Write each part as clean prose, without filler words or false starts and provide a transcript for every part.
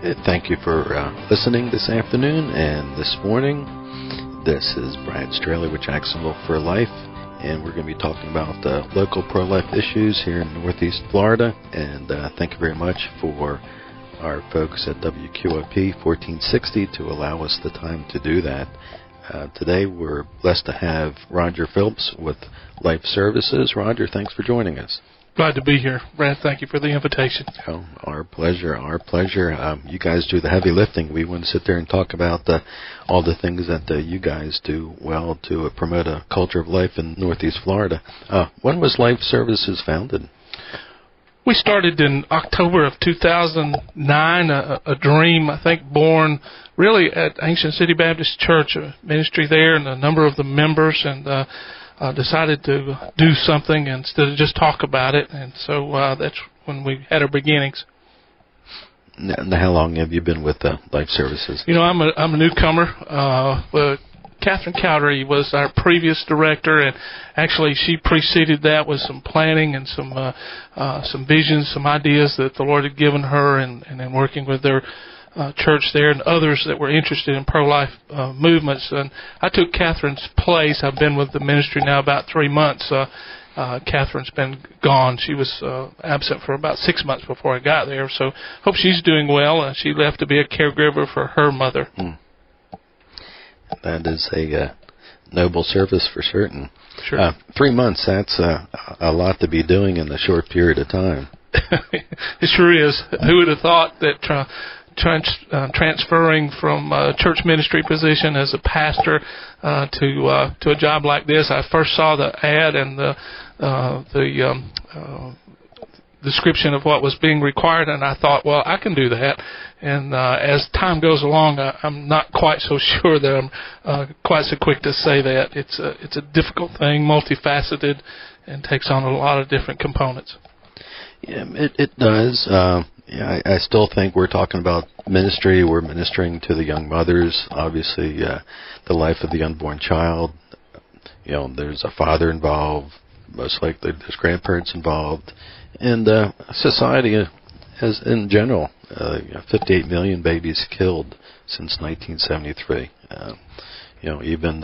Thank you for listening this afternoon and this morning. This is Brad Straley with Jacksonville for Life, and we're going to be talking about local pro-life issues here in Northeast Florida. And thank you very much for our folks at WQOP 1460 to allow us the time to do that. Today we're blessed to have Roger Phillips with Life Services. Roger, thanks for joining us. Glad to be here, Brad. Thank you for the invitation. Oh, our pleasure, our pleasure. You guys do the heavy lifting. We want to sit there and talk about all the things that you guys do well to promote a culture of life in Northeast Florida. When was Life Services founded? We started in October of 2009, a dream, I think, born really at Ancient City Baptist Church, a ministry there, and a number of the members, and decided to do something instead of just talk about it. And so that's when we had our beginnings. Now, how long have you been with Life Services? You know, I'm a newcomer. Catherine Cowdery was our previous director, and actually she preceded that with some planning and some visions, some ideas that the Lord had given her, and then working with their church there and others that were interested in pro-life movements. And I took Catherine's place. I've been with the ministry now about 3 months. Catherine's been gone. She was absent for about 6 months before I got there, so hope she's doing well. She left to be a caregiver for her mother. That is a noble service for certain. Sure. 3 months, that's a lot to be doing in a short period of time. It sure is. Who would have thought that transferring from a church ministry position as a pastor to a job like this? I first saw the ad and the description of what was being required, and I thought, well, I can do that. And as time goes along, I'm not quite so sure that I'm quite so quick to say that. It's a difficult thing, multifaceted, and takes on a lot of different components. Yeah, it does. I still think we're talking about ministry. We're ministering to the young mothers. Obviously, the life of the unborn child. You know, there's a father involved. Most likely, there's grandparents involved, and society as in general. 58 million babies killed since 1973. Even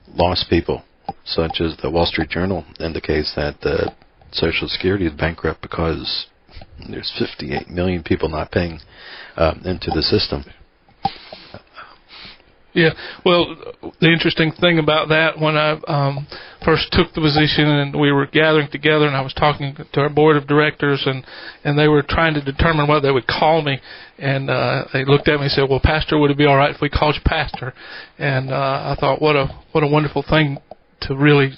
lost people, such as the Wall Street Journal indicates that Social Security is bankrupt because there's 58 million people not paying into the system. Yeah, well, the interesting thing about that, when I first took the position and we were gathering together and I was talking to our board of directors, and they were trying to determine whether they would call me, and they looked at me and said, well, Pastor, would it be all right if we called you Pastor? And I thought, what a wonderful thing to really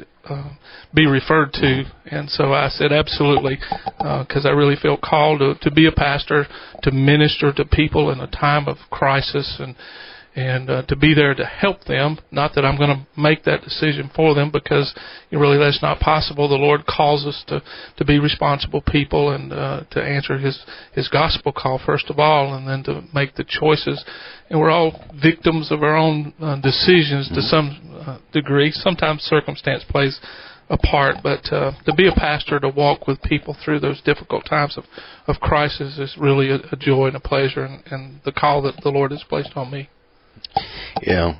be referred to. And so I said absolutely, because I really feel called to be a pastor, to minister to people in a time of crisis, and to be there to help them. Not that I'm going to make that decision for them, because really that's not possible. The Lord calls us to be responsible people and to answer His gospel call first of all, and then to make the choices. And we're all victims of our own decisions to some degree. Sometimes circumstance plays a part, but to be a pastor, to walk with people through those difficult times of crisis is really a joy and a pleasure, and the call that the Lord has placed on me. Yeah,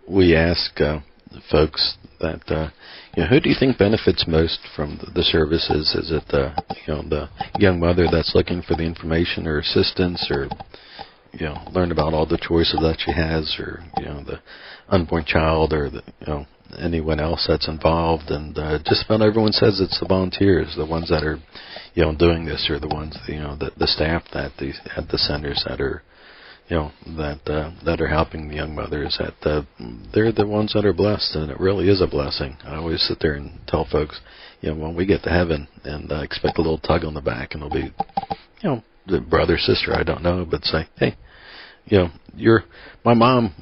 we ask folks that who do you think benefits most from the services? Is it the young mother that's looking for the information or assistance, or learn about all the choices that she has, or the unborn child, or anyone else that's involved? And just about everyone says it's the volunteers, the ones that are doing this, or the ones the staff at the centers that are that are helping the young mothers. That they're the ones that are blessed, and it really is a blessing. I always sit there and tell folks, when we get to heaven, and I expect a little tug on the back, and it'll be, the brother, sister, I don't know, but say, hey, my mom,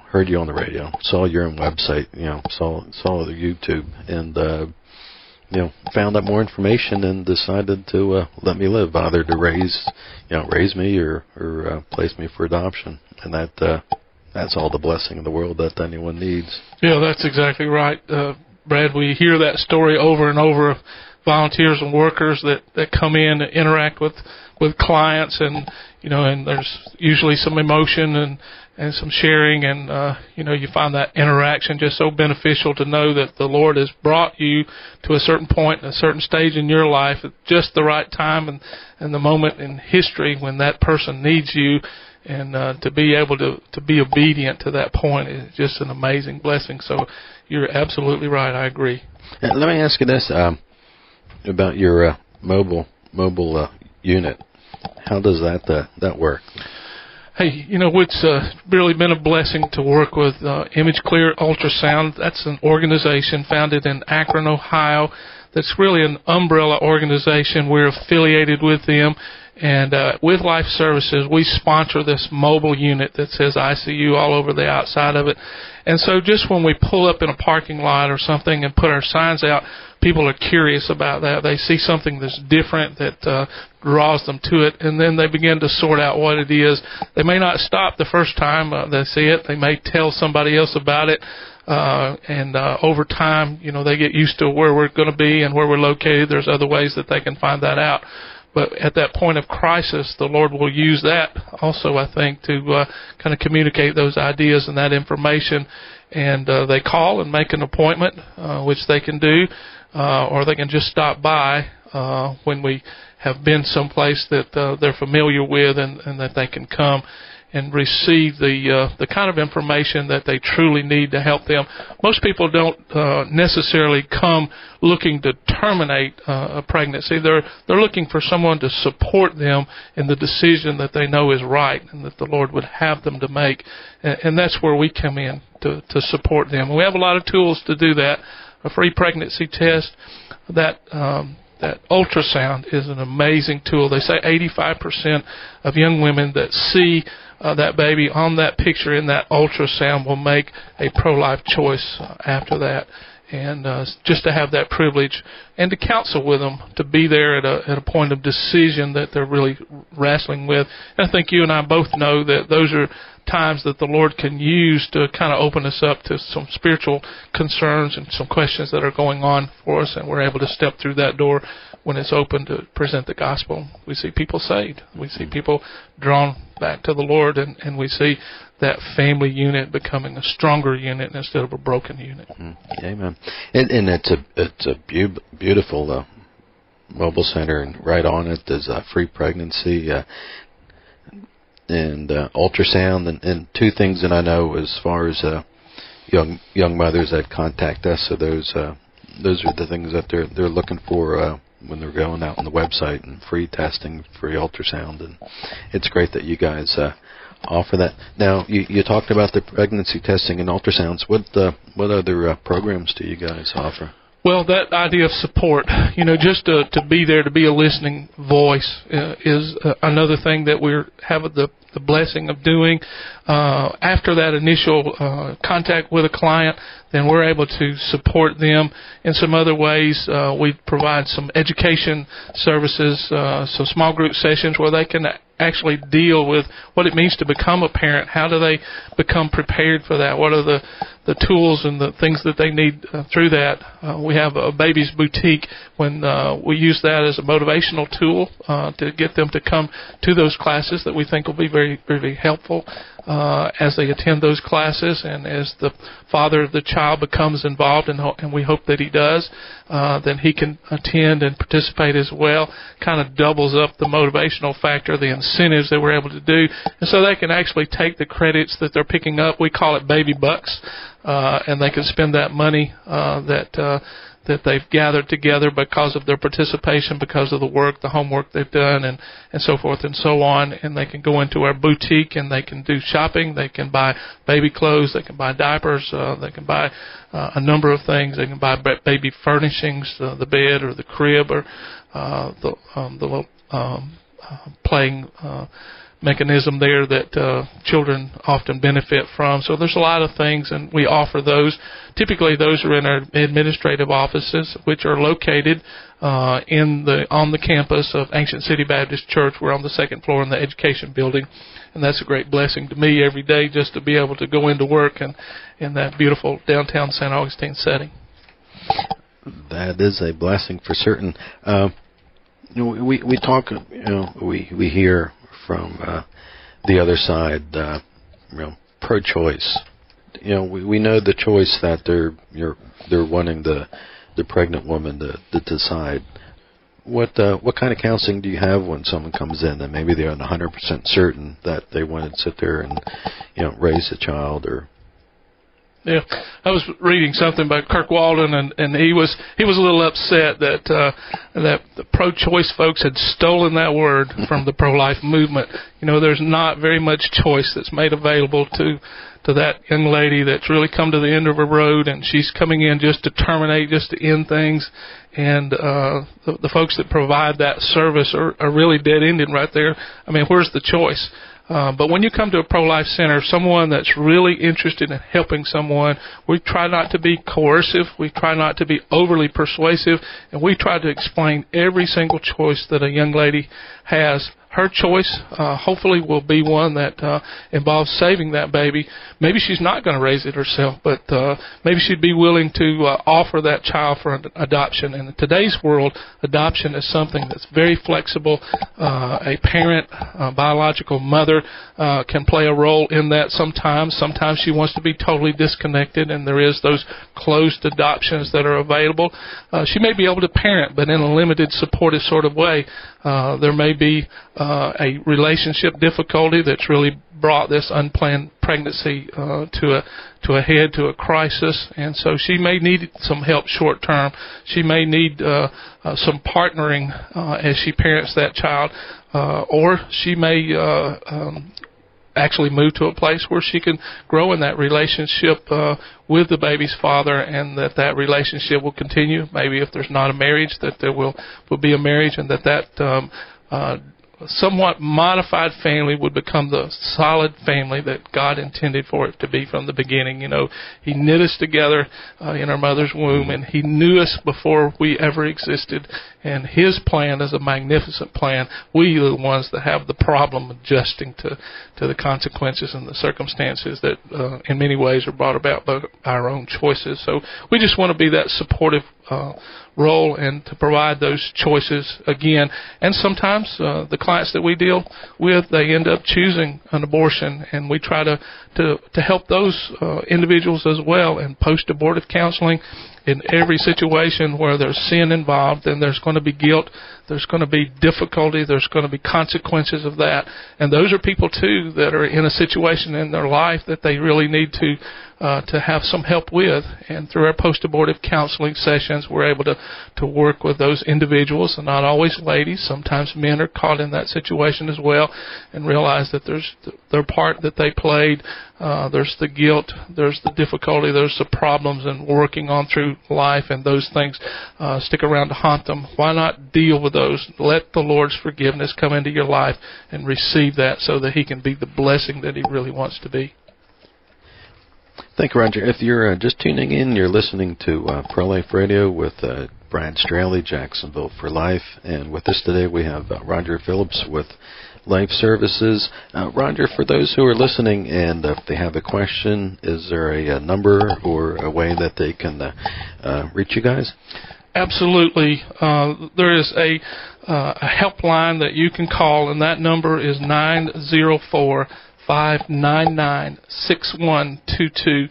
heard you on the radio, saw your website, saw the YouTube, and found out more information and decided to let me live, either to raise me or place me for adoption. And that's all the blessing in the world that anyone needs. Yeah, that's exactly right. Brad, we hear that story over and over of volunteers and workers that come in and interact with clients, and and there's usually some emotion and some sharing, and you find that interaction just so beneficial to know that the Lord has brought you to a certain point, a certain stage in your life at just the right time and the moment in history when that person needs you, and to be able to be obedient to that point is just an amazing blessing. So you're absolutely right. I agree. Let me ask you this about your mobile unit. How does that work? Hey, it's really been a blessing to work with Image Clear Ultrasound. That's an organization founded in Akron, Ohio. That's really an umbrella organization. We're affiliated with them. And with Life Services, we sponsor this mobile unit that says ICU all over the outside of it. And so just when we pull up in a parking lot or something and put our signs out, people are curious about that. They see something that's different that draws them to it, and then they begin to sort out what it is. They may not stop the first time they see it. They may tell somebody else about it. And over time, they get used to where we're going to be and where we're located. There's other ways that they can find that out. But at that point of crisis, the Lord will use that also, I think, to kind of communicate those ideas and that information. And they call and make an appointment, which they can do, or they can just stop by when we have been someplace that they're familiar with, and that they can come and receive the kind of information that they truly need to help them. Most people don't necessarily come looking to terminate a pregnancy. They're looking for someone to support them in the decision that they know is right and that the Lord would have them to make. And that's where we come in to support them. And we have a lot of tools to do that. A free pregnancy test, that ultrasound is an amazing tool. They say 85% of young women that see that baby on that picture in that ultrasound will make a pro-life choice after that. And just to have that privilege and to counsel with them, to be there at a point of decision that they're really wrestling with. And I think you and I both know that those are times that the Lord can use to kind of open us up to some spiritual concerns and some questions that are going on for us, and we're able to step through that door when it's open to present the gospel. We see people saved. We see people drawn back to the Lord, and we see that family unit becoming a stronger unit instead of a broken unit. Amen. And it's a beautiful mobile center, and right on it is free pregnancy and ultrasound, and two things that I know as far as young mothers that contact us. So those are the things that they're looking for when they're going out on the website, and free testing, free ultrasound, and it's great that you guys offer that. Now you talked about the pregnancy testing and ultrasounds. What other programs do you guys offer? Well, that idea of support, just to be there, to be a listening voice is another thing that we have the blessing of doing. After that initial contact with a client, then we're able to support them in some other ways. We provide some education services, some small group sessions where they can actually deal with what it means to become a parent. How do they become prepared for that? What are the tools and the things that they need through that? We have a baby's boutique when we use that as a motivational tool to get them to come to those classes that we think will be very, very helpful as they attend those classes, and as the father of the child becomes involved, and we hope that he does, then he can attend and participate as well. Kind of doubles up the motivational factor, the incentives that we're able to do, and so they can actually take the credits that they're picking up. We call it baby bucks, and they can spend that money that they've gathered together because of their participation, because of the work, the homework they've done, and so forth and so on. And they can go into our boutique and they can do shopping. They can buy baby clothes. They can buy diapers. They can buy a number of things. They can buy baby furnishings, the bed or the crib, or the little playing mechanism there that children often benefit from. So there's a lot of things, and we offer those. Typically, those are in our administrative offices, which are located on the campus of Ancient City Baptist Church. We're on the second floor in the education building, and that's a great blessing to me every day, just to be able to go into work and in that beautiful downtown St. Augustine setting. That is a blessing for certain. We talk, we hear from the other side, pro-choice. We know the choice that they're wanting the pregnant woman to decide. What kind of counseling do you have when someone comes in and maybe they're 100% certain that they want to sit there and raise a child? Or yeah, I was reading something by Kirk Walden, and he was a little upset that the pro-choice folks had stolen that word from the pro-life movement. There's not very much choice that's made available to that young lady that's really come to the end of her road, and she's coming in just to terminate, just to end things. And the folks that provide that service are really dead-ended right there. I mean, where's the choice? But when you come to a pro-life center, someone that's really interested in helping someone, we try not to be coercive, we try not to be overly persuasive, and we try to explain every single choice that a young lady has. Her choice hopefully will be one that involves saving that baby. Maybe she's not going to raise it herself, but maybe she'd be willing to offer that child for adoption. And in today's world, adoption is something that's very flexible. A parent, a biological mother can play a role in that sometimes. Sometimes she wants to be totally disconnected, and there is those closed adoptions that are available. She may be able to parent, but in a limited, supportive sort of way. There may be a relationship difficulty that's really brought this unplanned pregnancy to a head, to a crisis, and so she may need some help short term. She may need some partnering as she parents that child, or she may actually move to a place where she can grow in that relationship with the baby's father, and that relationship will continue. Maybe if there's not a marriage, that there will be a marriage, and that somewhat modified family would become the solid family that God intended for it to be from the beginning. He knit us together in our mother's womb, and He knew us before we ever existed, and His plan is a magnificent plan. We are the ones that have the problem adjusting to the consequences and the circumstances that in many ways are brought about by our own choices. So we just want to be that supportive role and to provide those choices again. And sometimes the clients that we deal with, they end up choosing an abortion, and we try to help those individuals as well. And post-abortive counseling, in every situation where there's sin involved, then there's going to be guilt, there's going to be difficulty, there's going to be consequences of that. And those are people, too, that are in a situation in their life that they really need to have some help with. And through our post-abortive counseling sessions, we're able to work with those individuals, and not always ladies. Sometimes men are caught in that situation as well, and realize that there's their part that they played. There's the guilt, there's the difficulty, there's the problems in working on through life, and those things stick around to haunt them. Why not deal with those? Let the Lord's forgiveness come into your life and receive that so that He can be the blessing that He really wants to be. Thank you, Roger. If you're just tuning in, you're listening to Pro-Life Radio with Brad Straley, Jacksonville for Life. And with us today we have Roger Phillips with Life Services. Roger, for those who are listening and if they have a question, is there a number or a way that they can reach you guys? Absolutely. There is a helpline that you can call, and that number is 904-599-6122.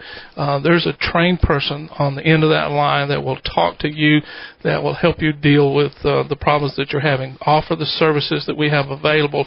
There's a trained person on the end of that line that will talk to you, that will help you deal with the problems that you're having, offer the services that we have available,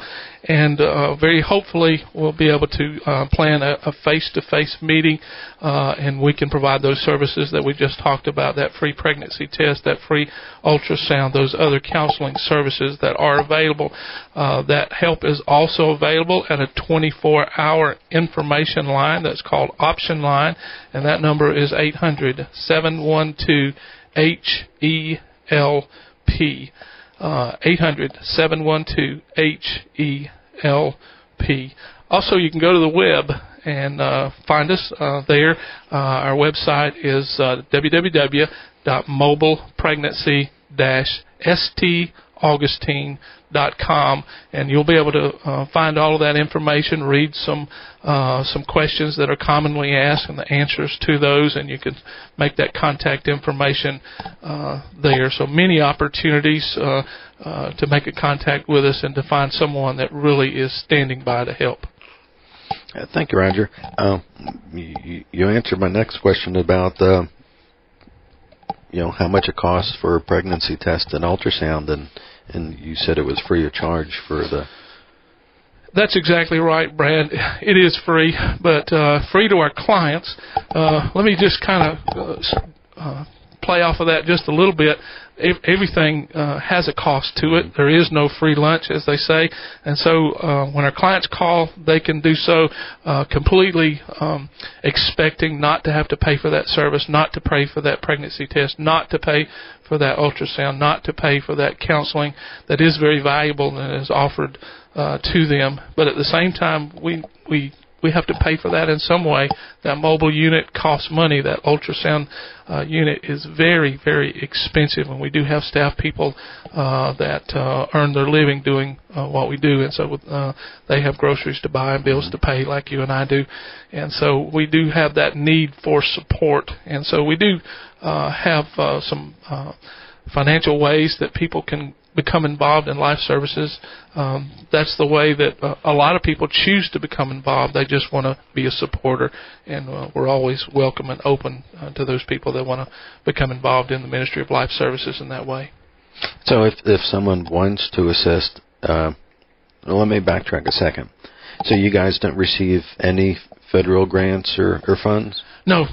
and very hopefully we'll be able to plan a face-to-face meeting, and we can provide those services that we just talked about, that free pregnancy test, that free ultrasound, those other counseling services that are available. That help is also available at a 24-hour information line that's called Option Line, and that number is 800-712-HELP. 800-712-HELP. Also, you can go to the web and find us there. Our website is www.mobilepregnancy-STRLC.com. augustine.com, and you'll be able to find all of that information, read some questions that are commonly asked and the answers to those, and you can make that contact information there. So many opportunities to make a contact with us and to find someone that really is standing by to help. Thank you, Roger. You answered my next question about how much it costs for a pregnancy test and ultrasound, and you said it was free of charge for the... That's exactly right, Brad. It is free, but free to our clients. Let me just kind of play off of that just a little bit. Everything has a cost to it. There is no free lunch, as they say. And so when our clients call, they can do so completely expecting not to have to pay for that service, not to pay for that pregnancy test, not to pay for that ultrasound, not to pay for that counseling that is very valuable and is offered to them. But at the same time, we have to pay for that in some way. That mobile unit costs money. That ultrasound unit is very, very expensive, and we do have staff people that earn their living doing what we do, and so they have groceries to buy and bills to pay like you and I do, and so we do have that need for support, and so we do have some financial ways that people can become involved in life services. That's the way that a lot of people choose to become involved. They just want to be a supporter, and we're always welcome and open to those people that want to become involved in the ministry of life services in that way. So if someone wants to assist, let me backtrack a second. So you guys don't receive any federal grants or funds? No,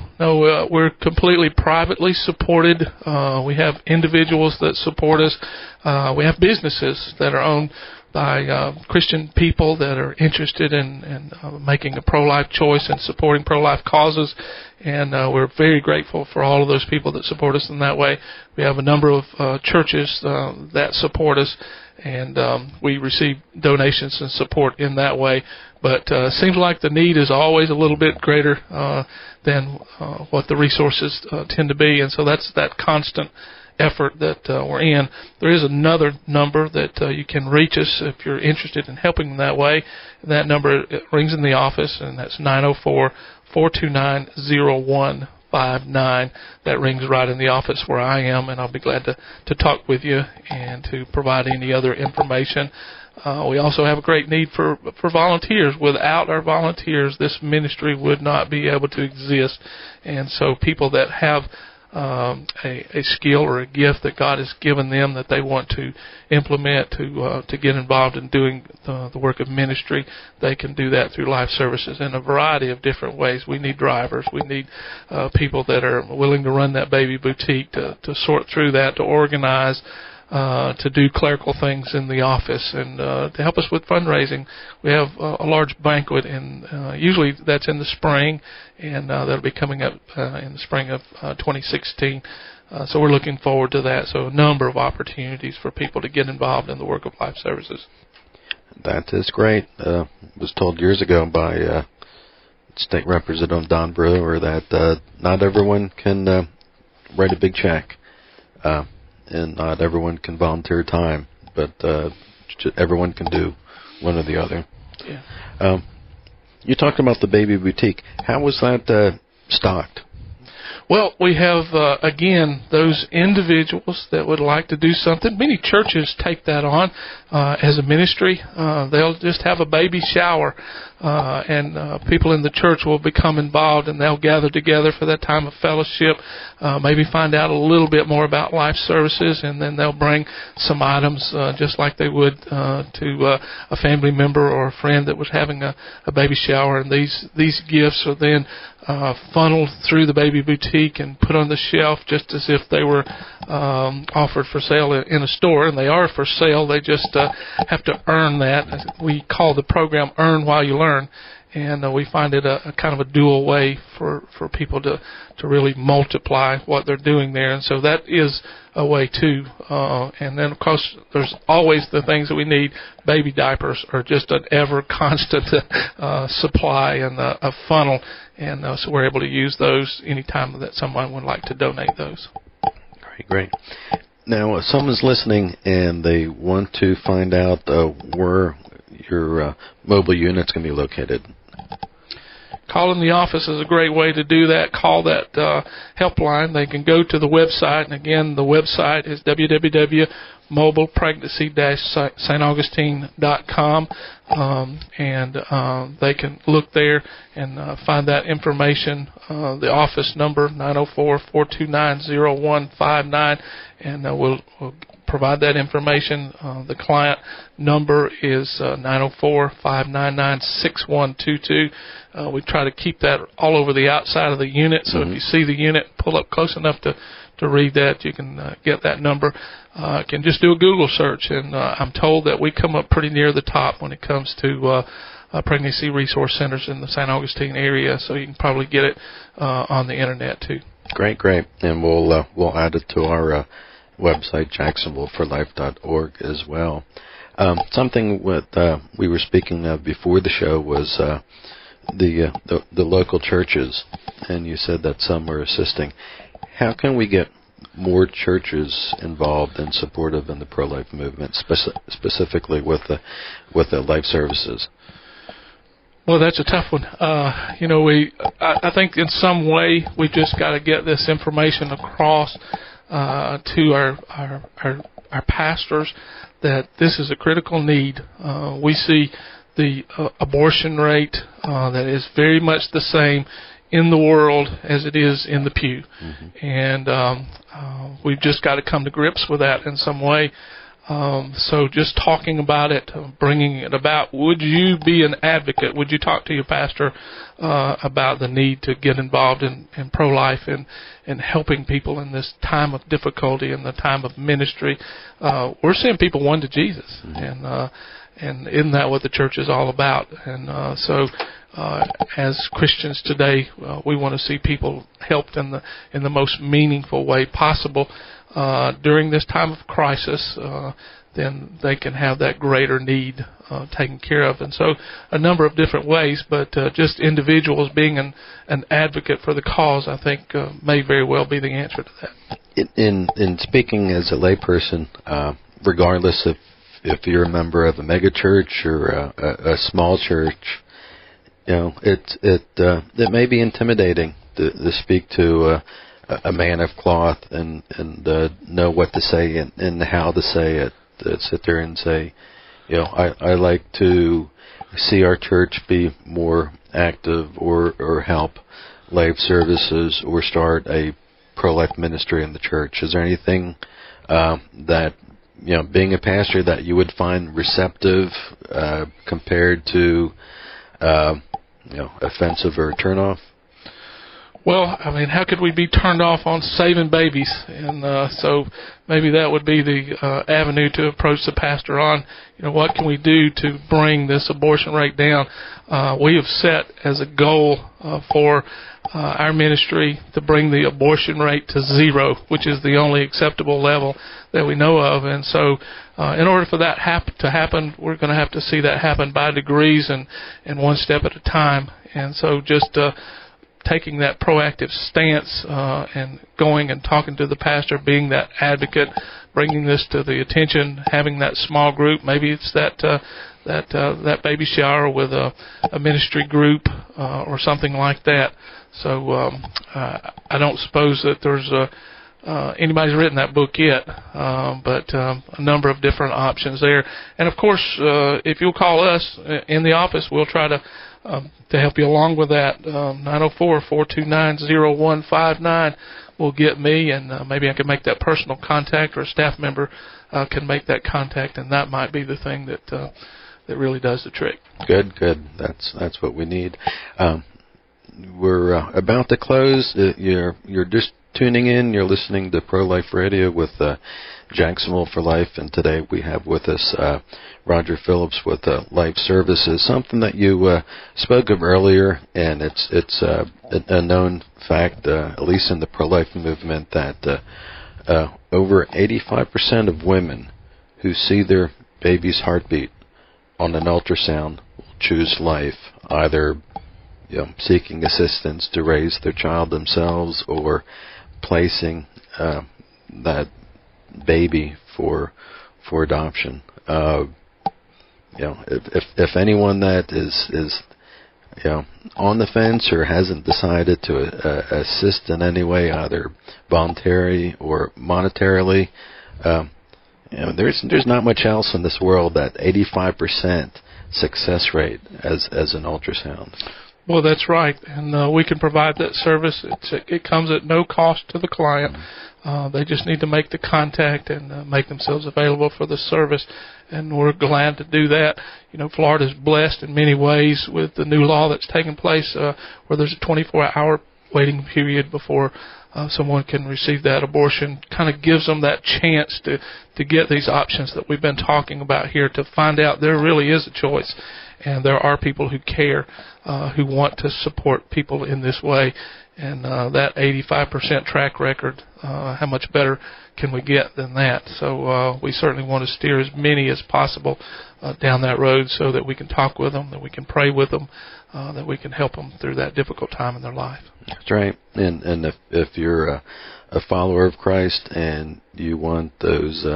we're completely privately supported. We have individuals that support us. We have businesses that are owned by Christian people that are interested in making a pro-life choice and supporting pro-life causes. And we're very grateful for all of those people that support us in that way. We have a number of churches that support us, and we receive donations and support in that way. But it seems like the need is always a little bit greater than what the resources tend to be, and so that's that constant effort that we're in. There is another number that you can reach us if you're interested in helping in that way. That number rings in the office, and that's 904-429-0159. That rings right in the office where I am, and I'll be glad to talk with you and to provide any other information. We also have a great need for volunteers. Without our volunteers, this ministry would not be able to exist. And so people that have a skill or a gift that God has given them that they want to implement to get involved in doing the work of ministry, they can do that through life services in a variety of different ways. We need drivers. We need people that are willing to run that baby boutique, to sort through that, to organize, to do clerical things in the office, and to help us with fundraising. We have a large banquet, and usually that's in the spring, and that'll be coming up in the spring of 2016. So we're looking forward to that. So a number of opportunities for people to get involved in the work of life services. That is great. Was told years ago by State Representative Don Brewer that not everyone can write a big check. And not everyone can volunteer time, but everyone can do one or the other. Yeah. You talked about the baby boutique. How was that stocked? Well, we have, again, those individuals that would like to do something. Many churches take that on as a ministry. They'll just have a baby shower, and people in the church will become involved, and they'll gather together for that time of fellowship, maybe find out a little bit more about life services, and then they'll bring some items just like they would to a family member or a friend that was having a baby shower, and these gifts are then funneled through the baby boutique and put on the shelf just as if they were offered for sale in a store, and they are for sale. They just have to earn that. We call the program Earn While You Learn, and we find it a kind of a dual way for people to really multiply what they're doing there, and so that is a way too. And then of course there's always the things that we need. Baby diapers are just an ever constant supply and a funnel, and so we're able to use those anytime that someone would like to donate those. Great. Now, if someone's listening and they want to find out where your mobile unit's going to be located. Calling the office is a great way to do that. Call that helpline. They can go to the website, and again, the website is www.mobilepregnancy-staugustine.com, and they can look there and find that information. The office number 904-429-0159, and we'll provide that information. The client number is 904-599-6122. We try to keep that all over the outside of the unit, so if you see the unit, pull up close enough to read that, you can get that number. Can just do a Google search, and I'm told that we come up pretty near the top when it comes to pregnancy resource centers in the St. Augustine area, so you can probably get it on the internet too. Great, and we'll add it to our website, jacksonvilleforlife.org, as well. Something we were speaking of before the show was the local churches, and you said that some are assisting. How can we get more churches involved and supportive in the pro-life movement, specifically with the life services? Well, that's a tough one. I think in some way we've just got to get this information across to our pastors that this is a critical need. We see the abortion rate that is very much the same in the world as it is in the pew. And we've just got to come to grips with that in some way. So just talking about it, bringing it about. Would you be an advocate? Would you talk to your pastor about the need to get involved in pro-life and helping people in this time of difficulty and the time of ministry? We're seeing people won to Jesus, and isn't that what the church is all about? And so as Christians today, we want to see people helped in the most meaningful way possible. During this time of crisis, then they can have that greater need taken care of. And so a number of different ways, but just individuals being an advocate for the cause, I think, may very well be the answer to that. In speaking as a layperson, regardless if you're a member of a mega church or a small church, it may be intimidating to speak to a man of cloth and know what to say and how to say it. Sit there and say, I like to see our church be more active or help life services or start a pro-life ministry in the church. Is there anything that, being a pastor, that you would find receptive compared to, offensive or turnoff? Well, how could we be turned off on saving babies? And so maybe that would be the avenue to approach the pastor on. What can we do to bring this abortion rate down? We have set as a goal for our ministry to bring the abortion rate to 0, which is the only acceptable level that we know of. And so in order for that to happen, we're going to have to see that happen by degrees and one step at a time. And so just taking that proactive stance and going and talking to the pastor, being that advocate, bringing this to the attention, having that small group. Maybe it's that baby shower with a ministry group or something like that. So I don't suppose that there's anybody's written that book yet, but a number of different options there. And of course, if you'll call us in the office, we'll try to help you along with that. 904-429-0159 will get me, and maybe I can make that personal contact, or a staff member can make that contact, and that might be the thing that really does the trick. Good. That's what we need. We're about to close. You're just tuning in. You're listening to Pro-Life Radio with Jacksonville for Life, and today we have with us Roger Phillips with Life Services. Something that you spoke of earlier, and it's a known fact, at least in the pro-life movement, that over 85% of women who see their baby's heartbeat on an ultrasound will choose life, either seeking assistance to raise their child themselves or placing that baby for adoption. If anyone that is on the fence or hasn't decided to assist in any way, either voluntary or monetarily, there's not much else in this world that 85% success rate as an ultrasound. Well, that's right, and we can provide that service. It comes at no cost to the client. They just need to make the contact and make themselves available for the service, and we're glad to do that. Florida's blessed in many ways with the new law that's taken place, where there's a 24-hour waiting period before someone can receive that abortion. Kind of gives them that chance to get these options that we've been talking about here, to find out there really is a choice. And there are people who care, who want to support people in this way. And that 85% track record, how much better can we get than that? So we certainly want to steer as many as possible down that road, so that we can talk with them, that we can pray with them, that we can help them through that difficult time in their life. That's right. And if you're a follower of Christ and you want those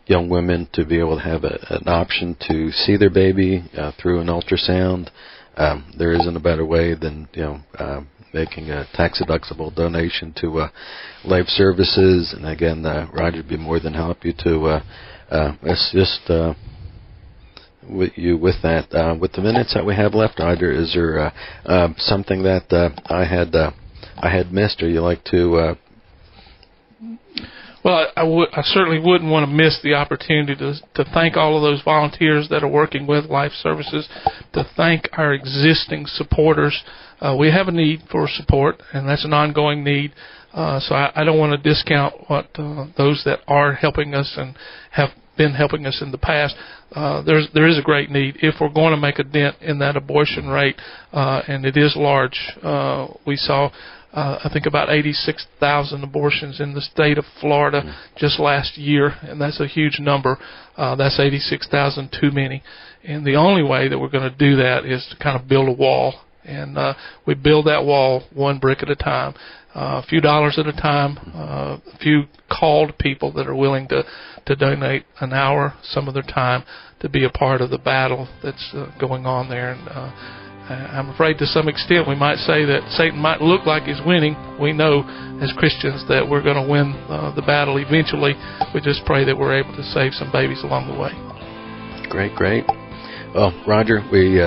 young women to be able to have an option to see their baby through an ultrasound, there isn't a better way than making a tax-deductible donation to Life Services. And again, Roger would be more than happy to assist with you with that. With the minutes that we have left, Roger, is there something that I had missed, or you like to? Well, I certainly wouldn't want to miss the opportunity to thank all of those volunteers that are working with Life Services, to thank our existing supporters. We have a need for support, and that's an ongoing need. So I don't want to discount what those that are helping us and have been helping us in the past. There is a great need. If we're going to make a dent in that abortion rate, and it is large, we saw I think about 86,000 abortions in the state of Florida just last year, and that's a huge number. That's 86,000 too many. And the only way that we're going to do that is to kind of build a wall. And we build that wall one brick at a time, a few dollars at a time, a few called people that are willing to donate an hour, some of their time, to be a part of the battle that's going on there. And I'm afraid to some extent we might say that Satan might look like he's winning. We know as Christians that we're going to win the battle eventually. We just pray that we're able to save some babies along the way. Great. Well, Roger, we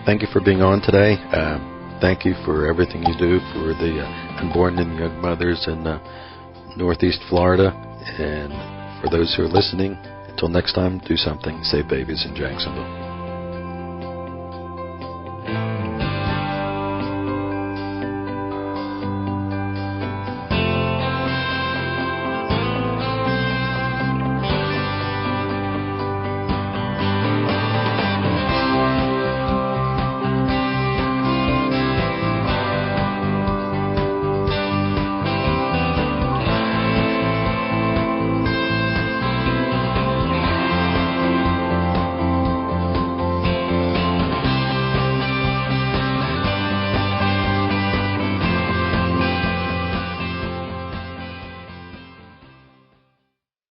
thank you for being on today. Thank you for everything you do for the unborn and young mothers in Northeast Florida. And for those who are listening, until next time, do something. Save babies in Jacksonville.